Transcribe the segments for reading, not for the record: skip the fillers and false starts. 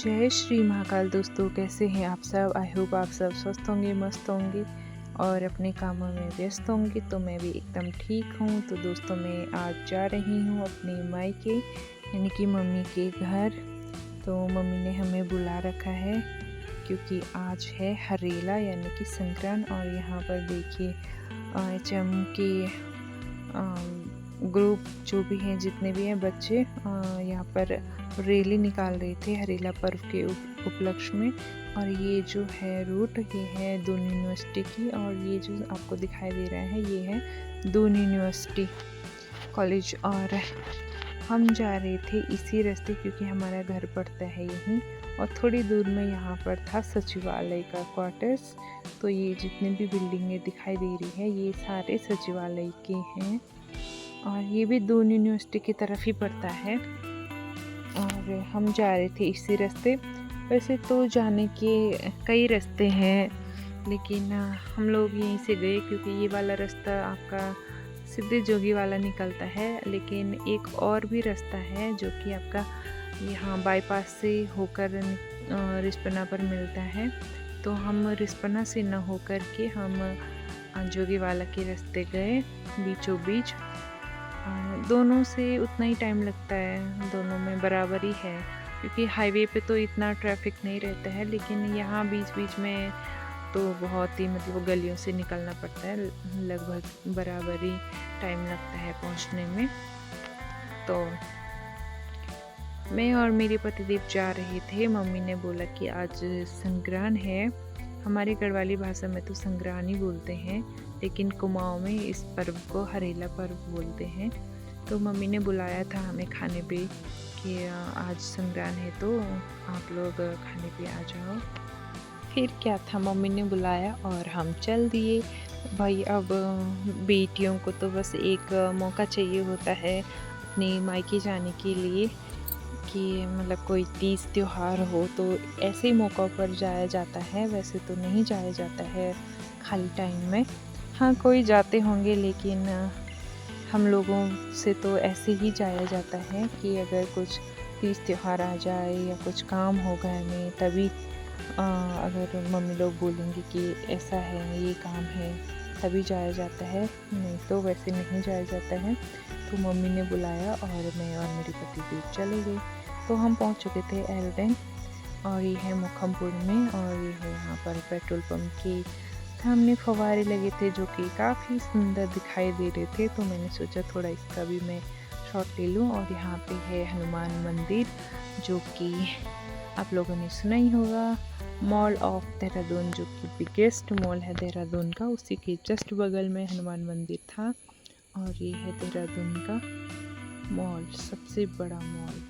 जय श्री महाकाल दोस्तों, कैसे हैं आप सब। आई होप आप सब स्वस्थ होंगे, मस्त होंगे और अपने कामों में व्यस्त होंगे। तो मैं भी एकदम ठीक हूँ। तो दोस्तों मैं आज जा रही हूँ अपने मायके यानी कि मम्मी के घर। तो मम्मी ने हमें बुला रखा है क्योंकि आज है हरेला यानी कि संक्रांत। और यहाँ पर देखिए HM के ग्रुप जो भी हैं, जितने भी हैं बच्चे यहाँ पर रैली निकाल रहे थे हरेला पर्व के उपलक्ष्य में। और ये जो है रूट, ये है दून यूनिवर्सिटी की। और ये जो आपको दिखाई दे रहा है ये है दून यूनिवर्सिटी कॉलेज। और हम जा रहे थे इसी रास्ते क्योंकि हमारा घर पड़ता है यहीं। और थोड़ी दूर में यहाँ पर था सचिवालय का क्वार्टर्स। तो ये जितनी भी बिल्डिंगें दिखाई दे रही है ये सारे सचिवालय के हैं। और ये भी दून यूनिवर्सिटी की तरफ ही पड़ता है। और हम जा रहे थे इसी रास्ते। वैसे तो जाने के कई रास्ते हैं, लेकिन हम लोग यहीं से गए क्योंकि ये वाला रास्ता आपका सीधे जोगी वाला निकलता है। लेकिन एक और भी रास्ता है जो कि आपका यहाँ बाईपास से होकर रिस्पना पर मिलता है। तो हम रिस्पना से न होकर के हम जोगी वाला के रास्ते गए बीचों बीच। दोनों से उतना ही टाइम लगता है, दोनों में बराबर ही है क्योंकि हाईवे पे तो इतना ट्रैफिक नहीं रहता है। लेकिन यहाँ बीच बीच में तो बहुत ही मतलब गलियों से निकलना पड़ता है, लगभग बराबर ही टाइम लगता है पहुँचने में। तो मैं और मेरे पतिदेव जा रहे थे। मम्मी ने बोला कि आज संक्रांत है। हमारी गढ़वाली भाषा में तो संक्रांत ही बोलते हैं, लेकिन कुमाऊं में इस पर्व को हरेला पर्व बोलते हैं। तो मम्मी ने बुलाया था हमें खाने पे कि आज संक्रांत है तो आप लोग खाने पे आ जाओ। फिर क्या था, मम्मी ने बुलाया और हम चल दिए। भाई अब बेटियों को तो बस एक मौका चाहिए होता है अपने मायके जाने के लिए कि मतलब कोई तीज त्योहार हो तो ऐसे ही मौक़ों पर जाया जाता है। वैसे तो नहीं जाया जाता है खाली टाइम में। हाँ, कोई जाते होंगे, लेकिन हम लोगों से तो ऐसे ही जाया जाता है कि अगर कुछ तीज त्योहार आ जाए या कुछ काम हो घर में तभी अगर मम्मी लोग बोलेंगे कि ऐसा है, ये काम है, तभी जाया जाता है, नहीं तो वैसे नहीं जाया जाता है। तो मम्मी ने बुलाया और मैं और मेरे पतिदेव चले गए। तो हम पहुंच चुके थे एल्डेन और ये है मुखमपुर में। और ये है यहाँ पर पेट्रोल पंप के सामने फव्वारे लगे थे जो कि काफ़ी सुंदर दिखाई दे रहे थे। तो मैंने सोचा थोड़ा इसका भी मैं शॉट ले लूँ। और यहाँ पे है हनुमान मंदिर जो कि आप लोगों ने सुना ही होगा, मॉल ऑफ देहरादून, जो कि बिगेस्ट मॉल है देहरादून का, उसी के जस्ट बगल में हनुमान मंदिर था। और ये है देहरादून का मॉल, सबसे बड़ा मॉल।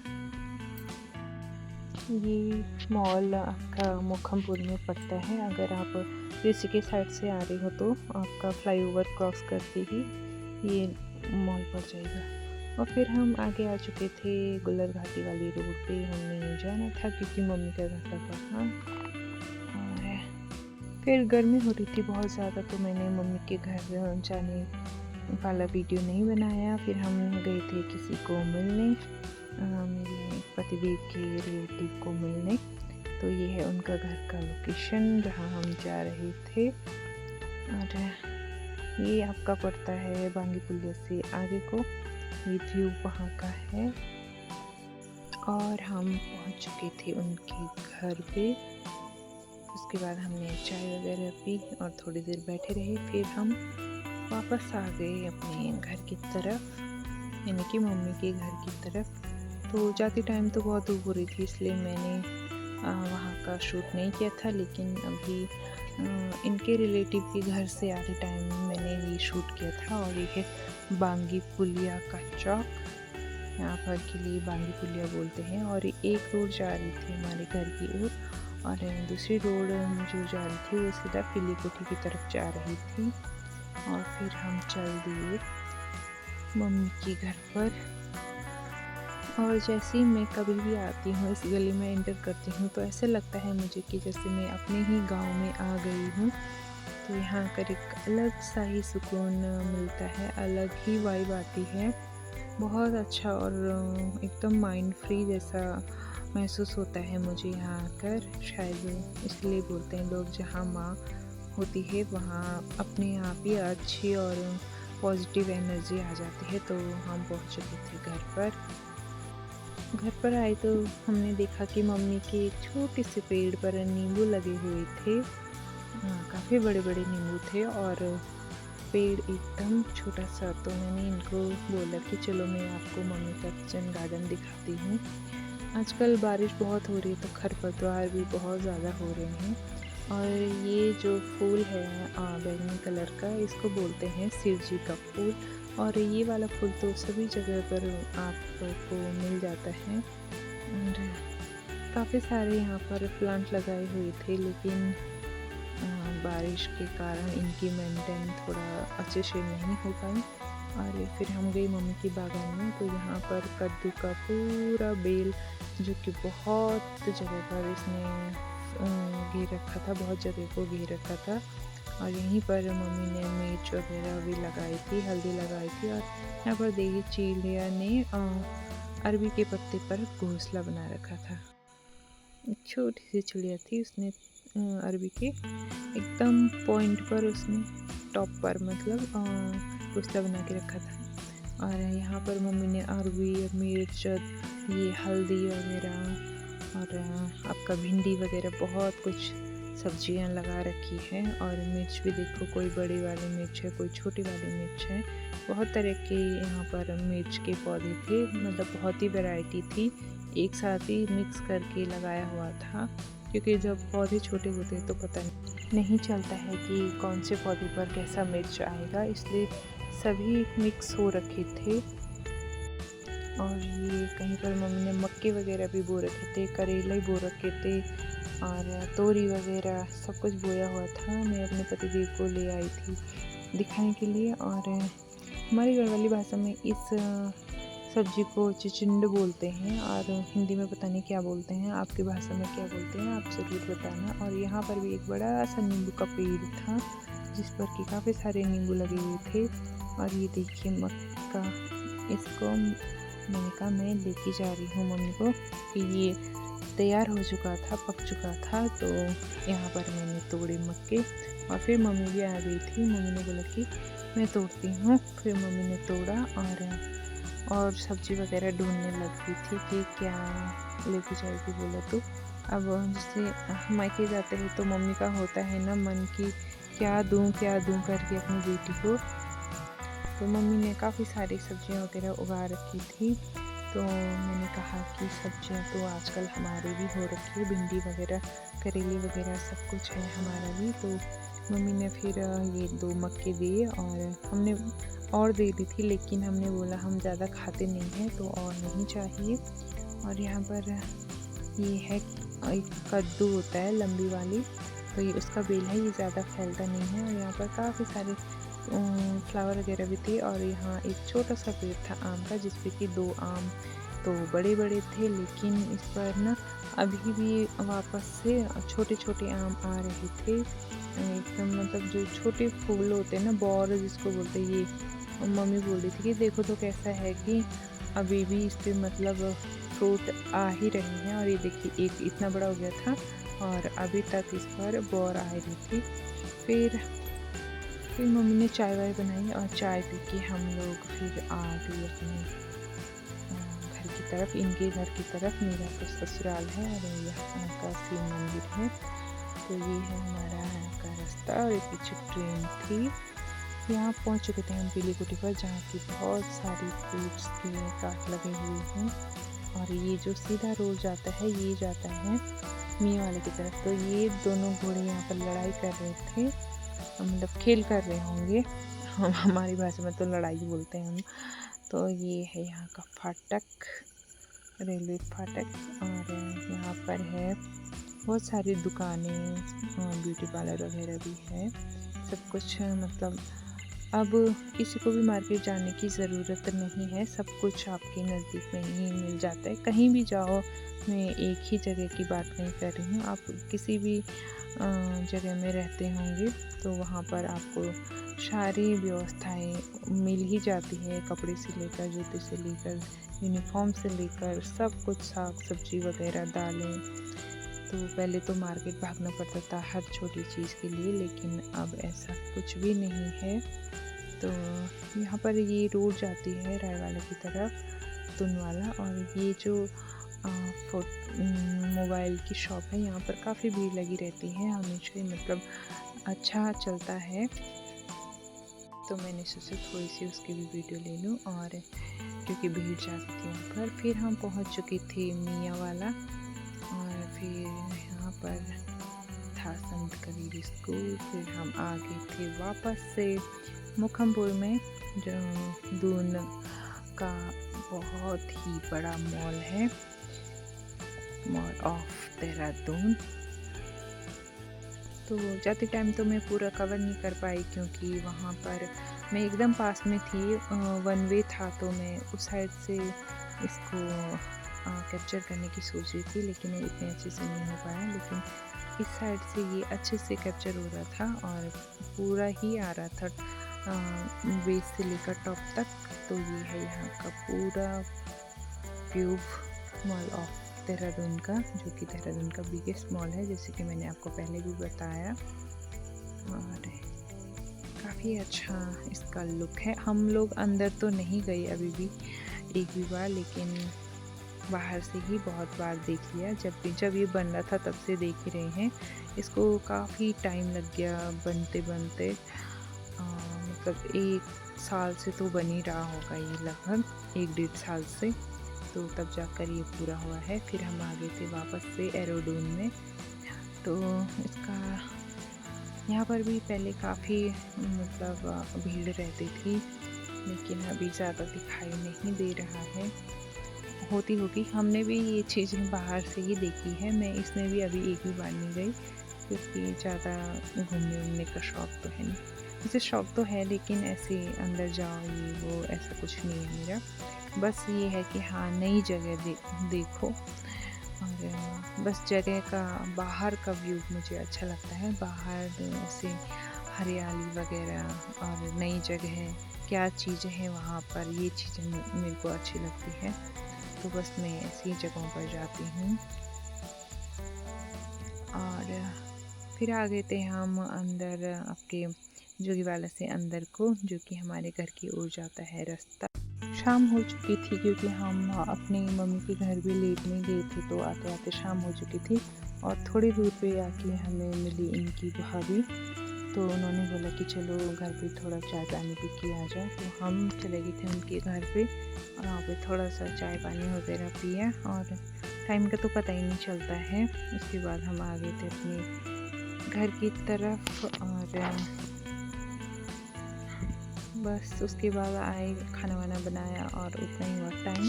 ये मॉल आपका मुखमपुर में पड़ता है। अगर आप ऋषिकेश साइड से आ रहे हो तो आपका फ्लाईओवर क्रॉस करके ही ये मॉल पड़ जाएगा। और फिर हम आगे आ चुके थे गुलर घाटी वाली रोड पे। हमें जाना था क्योंकि मम्मी का घर था वहाँ। और फिर गर्मी हो रही थी बहुत ज़्यादा, तो मैंने मम्मी के घर जाने वाला वीडियो नहीं बनाया। फिर हम गए थे किसी को मिलने, मेरे पतिदेव के रिलेटिव को मिलने। तो ये है उनका घर का लोकेशन जहाँ हम जा रहे थे। और ये आपका पड़ता है बांगी पुलिया से आगे को, ये व्यू वहाँ का है। और हम पहुँच चुके थे उनके घर पे। उसके बाद हमने चाय वगैरह पी और थोड़ी देर बैठे रहे। फिर हम वापस आ गए अपने घर की तरफ, यानी कि मम्मी के घर की तरफ। तो जाते टाइम तो बहुत धूप हो रही थी, इसलिए मैंने वहाँ का शूट नहीं किया था। लेकिन अभी इनके रिलेटिव के घर से आते टाइम मैंने ये शूट किया था। और ये है बांगी पुलिया का चौक, यहाँ पर के लिए बांगी पुलिया बोलते हैं। और एक रोड जा रही थी हमारे घर की ओर और दूसरी रोड जो जा रही थी वो सीधा पीली कोठी की तरफ जा रही थी। और फिर हम चल दिए मम्मी के घर पर। और जैसे ही मैं कभी भी आती हूँ इस गली में एंटर करती हूँ तो ऐसे लगता है मुझे कि जैसे मैं अपने ही गांव में आ गई हूँ। तो यहाँ कर एक अलग सा ही सुकून मिलता है, अलग ही वाइब आती है, बहुत अच्छा। और एकदम माइंड फ्री जैसा महसूस होता है मुझे यहाँ आकर। शायद इसलिए बोलते हैं लोग, जहाँ माँ होती है वहाँ अपने आप ही अच्छी और पॉजिटिव एनर्जी आ जाती है। तो हम पहुँच चुके थे घर पर। घर पर आए तो हमने देखा कि मम्मी के एक छोटे से पेड़ पर नींबू लगे हुए थे। काफ़ी बड़े-बड़े नींबू थे और पेड़ एकदम छोटा-सा। तो मैंने इनको बोला कि चलो मैं आपको मम्मी का किचन गार्डन दिखाती हूँ। आजकल बारिश बहुत हो रही है तो खरपतवार भी बहुत ज़्यादा हो रहे हैं। और ये जो फूल है बैंगनी कलर का, इसको बोलते हैं शिव जी का फूल। और ये वाला फूल तो सभी जगह पर आपको मिल जाता है। और काफ़ी सारे यहाँ पर प्लांट लगाए हुए थे, लेकिन बारिश के कारण इनकी मेंटेन थोड़ा अच्छे से नहीं हो पाई। और फिर हम गए मम्मी की बागान में, तो यहाँ पर कद्दू का पूरा बेल, जो कि बहुत जगह पर इसने घेर रखा था, बहुत जगह को घेर रखा था। और यहीं पर मम्मी ने मिर्च वगैरह भी लगाई थी, हल्दी लगाई थी। और यहाँ पर देखिए चिड़िया ने अरबी के पत्ते पर घोंसला बना रखा था। एक छोटी सी चिड़िया थी, उसने अरबी के एकदम पॉइंट पर, उसने टॉप पर मतलब घोंसला बना के रखा था। और यहाँ पर मम्मी ने अरबी, मिर्च, ये हल्दी वगैरह और आपका भिंडी वगैरह बहुत कुछ सब्जियां लगा रखी है। और मिर्च भी देखो, कोई बड़ी वाली मिर्च है, कोई छोटी वाली मिर्च है। बहुत तरह के यहाँ पर मिर्च के पौधे थे, मतलब बहुत ही वैरायटी थी, एक साथ ही मिक्स करके लगाया हुआ था। क्योंकि जब पौधे छोटे होते हैं तो पता नहीं चलता है कि कौन से पौधे पर कैसा मिर्च आएगा, इसलिए सभी मिक्स हो रखे थे। और ये कहीं पर मम्मी ने मक्के वगैरह भी बो रखे थे, करेले बो रखे थे और तोरी वगैरह सब कुछ बोया हुआ था। मैं अपने पतिदेव को ले आई थी दिखाने के लिए। और हमारी गढ़वाली भाषा में इस सब्जी को चिचिंड बोलते हैं, और हिंदी में पता नहीं क्या बोलते हैं, आपकी भाषा में क्या बोलते हैं आप ज़रूर बताना। और यहाँ पर भी एक बड़ा सा नींबू का पेड़ था, जिस पर कि काफ़ी सारे नींबू लगे हुए थे। और ये देखिए मक्का, इसको मैंने कहा मैं लेके जा रही हूँ मम्मी को कि ये तैयार हो चुका था, पक चुका था। तो यहाँ पर मैंने तोड़े मक्के, और फिर मम्मी भी आ गई थी। मम्मी ने बोला कि मैं तोड़ती हूँ, फिर मम्मी ने तोड़ा और सब्जी वगैरह ढूंढने लग गई थी कि क्या लेके जाएगी बोला। तो अब जैसे मायके जाते हैं तो मम्मी का होता है ना मन की क्या दूँ करके अपनी बेटी को। तो मम्मी ने काफ़ी सारी सब्जियां वगैरह उगा रखी थी। तो मैंने कहा कि सब्जियां तो आजकल हमारे भी हो रखी है, भिंडी वगैरह, करेले वगैरह सब कुछ है हमारा भी। तो मम्मी ने फिर ये 2 मक्के दिए, और हमने और दे दी थी, लेकिन हमने बोला हम ज़्यादा खाते नहीं हैं तो और नहीं चाहिए। और यहाँ पर ये है एक कद्दू होता है लंबी वाली, तो ये उसका बेल है, ये ज़्यादा फैलता नहीं है। और यहाँ पर काफ़ी सारे फ्लावर वगैरह भी थे। और यहाँ एक छोटा सा पेड़ था आम का, जिस पे कि 2 आम तो बड़े बड़े थे, लेकिन इस पर ना अभी भी वापस से छोटे छोटे आम आ रहे थे एकदम, मतलब जो छोटे फूल होते हैं ना, बौर जिसको बोलते हैं, ये मम्मी बोल रही थी कि देखो तो कैसा है कि अभी भी इस पर मतलब फ्रूट आ ही रहे हैं। और ये देखिए एक इतना बड़ा हो गया था और अभी तक इस पर बौर आ रही थी। फिर मम्मी ने चाय वाय बनाई, और चाय पी के हम लोग फिर आ गए अपने घर की तरफ, इनके घर की तरफ। मेरा तो ससुराल है और यहाँ का शिव मंदिर है। तो ये है हमारा यहाँ का रास्ता, और पीछे ट्रेन थी। यहाँ पहुँच चुके थे हम पीली कुटी पर, जहाँ की बहुत सारी फ्रूट्स के काट लगे हुए हैं। और ये जो सीधा रोड जाता है, ये जाता है मियाँ वाले की तरफ। तो ये दोनों घोड़े यहाँ पर लड़ाई कर रहे थे, मतलब खेल कर रहे होंगे, हम हमारी भाषा में तो लड़ाई बोलते हैं हम। तो ये है यहाँ का फाटक, रेलवे फाटक। और यहाँ पर है बहुत सारी दुकानें, ब्यूटी पार्लर वगैरह भी है, सब कुछ। मतलब अब किसी को भी मार्केट जाने की ज़रूरत नहीं है, सब कुछ आपके नज़दीक में ही मिल जाता है। कहीं भी जाओ मैं एक ही जगह की बात नहीं कर रही हूँ। आप किसी भी जगह में रहते होंगे तो वहाँ पर आपको सारी व्यवस्थाएं मिल ही जाती है, कपड़े से लेकर, जूते से लेकर, यूनिफॉर्म से लेकर सब कुछ, साग सब्जी वगैरह, दालें। तो पहले तो मार्केट भागना पड़ता था हर छोटी चीज़ के लिए, लेकिन अब ऐसा कुछ भी नहीं है। तो यहाँ पर ये रोड जाती है रायवाला की तरफ, तुनवाला, और ये जो मोबाइल की शॉप है, यहाँ पर काफ़ी भीड़ लगी रहती है हमेशा ही, मतलब अच्छा चलता है। तो मैंने सोचा थोड़ी सी उसकी भी वीडियो ले लूँ, और क्योंकि भीड़ ज़्यादा थी वहाँ पर। फिर हम पहुँच चुके थे मियाँवाला, और फिर यहाँ पर था संत कबीर स्कूल। फिर हम आ गए थे वापस से मुखमपुर में, जो दून का बहुत ही बड़ा मॉल है, मॉल ऑफ देहरादून। तो जाते टाइम तो मैं पूरा कवर नहीं कर पाई, क्योंकि वहाँ पर मैं एकदम पास में थी, वन वे था, तो मैं उस साइड से इसको कैप्चर करने की सोच रही थी, लेकिन वो इतने अच्छे से नहीं हो पाया। लेकिन इस साइड से ये अच्छे से कैप्चर हो रहा था, और पूरा ही आ रहा था बेस से लेकर टॉप तक। तो ये है यहाँ का पूरा व्यू, मॉल ऑफ देहरादून का, जो कि देहरादून का बिगेस्ट मॉल है, जैसे कि मैंने आपको पहले भी बताया। और काफ़ी अच्छा इसका लुक है। हम लोग अंदर तो नहीं गए अभी भी एक भी बार, लेकिन बाहर से ही बहुत बार देख लिया। जब ये बन रहा था तब से देख ही रहे हैं। इसको काफ़ी टाइम लग गया बनते बनते, मतलब 1 साल से तो बन ही रहा होगा ये, लगभग 1 डेढ़ साल से, तो तब जाकर ये पूरा हुआ है। फिर हम आ गए थे वापस से एरोडून में। तो इसका यहाँ पर भी पहले काफ़ी मतलब भीड़ रहती थी, लेकिन अभी ज़्यादा दिखाई नहीं दे रहा है। होती होगी, हमने भी ये चीज़ें बाहर से ही देखी है। मैं इसमें भी अभी एक भी बार नहीं गई, क्योंकि ज़्यादा घूमने उमने का शौक़ तो है नहीं। वैसे शौक़ तो है, लेकिन ऐसे अंदर जाओ ये वो ऐसा कुछ नहीं है मेरा। बस ये है कि हाँ, नई जगह देखो, और बस जगह का बाहर का व्यू मुझे अच्छा लगता है। बाहर ऐसे हरियाली वगैरह और नई जगह, क्या चीज़ें हैं वहाँ पर, ये चीज़ें मेरे को अच्छी लगती है। तो बस मैं ऐसी जगहों पर जाती हूँ। और फिर आ गए थे हम अंदर, आपके जोगीवाला से अंदर को, जो कि हमारे घर की ओर जाता है रास्ता। शाम हो चुकी थी, क्योंकि हम अपनी मम्मी के घर भी लेटने गए थे, तो आते आते शाम हो चुकी थी। और थोड़ी दूर पे आके हमें मिली इनकी भाभी, तो उन्होंने बोला कि चलो घर पे थोड़ा चाय पानी पी के आ जाओ। तो हम चले गए थे उनके घर पे, और वहाँ पे थोड़ा सा चाय पानी वगैरह पिया, और टाइम का तो पता ही नहीं चलता है। उसके बाद हम आ गए थे अपने घर की तरफ, और बस उसके बाद आए, खाना वाना बनाया, और उतना ही हुआ टाइम।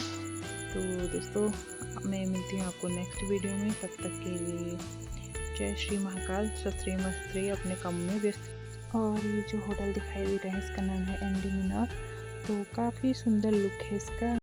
तो दोस्तों, मैं मिलती हूँ आपको नेक्स्ट वीडियो में। तब तक के लिए जय श्री महाकाल, सत श्री मस्त्री, अपने काम में व्यस्त। और ये जो होटल दिखाई दे रहा है, इसका नाम है एमडी मीनार। तो काफ़ी सुंदर लुक है इसका।